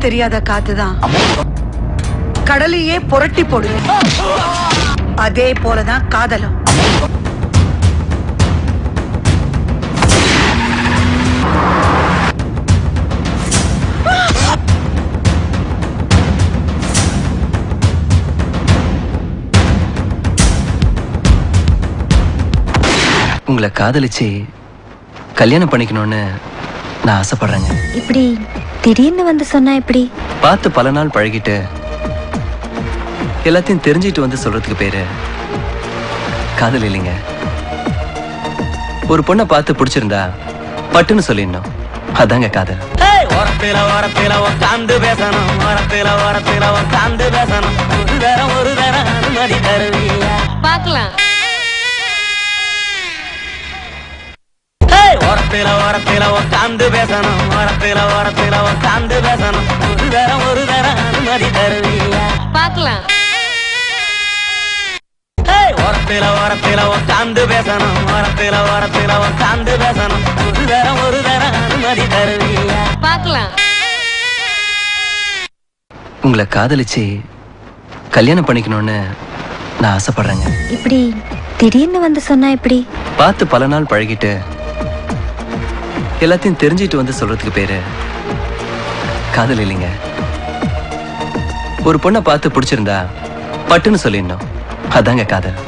தெரியாத காத்துதான் கடலையே புரட்டி போடுது. அதே போலதான் காதலும். உங்களை காதலிச்சு கல்யாணம் பண்ணிக்கணும்னு நான் ஆசைப்படுறேங்க. இப்படி திடீர்னு வந்து சொன்னா எப்படி? பார்த்து பல நாள் பழகிட்டு எல்லாத்தையும் தெரிஞ்சிட்டு வந்து சொல்றதுக்கு பேரு காதல் இல்லைங்க. ஒரு பொண்ணை பார்த்து பிடிச்சிருந்தா பட்டுன்னு சொல்லிடணும், அதாங்க காதல். ஓரத்தில ஓரத்தில உட்காந்து பேசணும், ஓரத்தில ஓரத்தில உட்காந்து பேசணும். ஒரு தரம் அனுமதி தருவீங்க பார்க்கலாம். ஓரத்தில ஓரத்தில உட்காந்து பேசணும், ஓரத்தில ஓரத்தில உட்காந்து பேசணும். ஒரு தரம் அனுமதி தருவீங்க பார்க்கலாம். ஓரத்தில ஓரத்தில உட்காந்து பேசணும், ஓரத்தில ஓரத்தில உட்காந்து பேசணும். ஒரு தரம் அனுமதி தருவீங்க பார்க்கலாம். உங்களை காதலிச்சு கல்யாணம் பண்ணிக்கணும்னு நான் ஆசைப்படுறேங்க. இப்படி திடீர்னு வந்து சொன்னா எப்படி? பார்த்து பல நாள் பழகிட்டு எல்லாத்தையும் தெரிஞ்சிட்டு வந்து சொல்றதுக்கு பேரு காதல் இல்லைங்க. ஒரு பொண்ணை பார்த்து பிடிச்சிருந்தா பட்டுன்னு சொல்லிடணும், அதாங்க காதல்.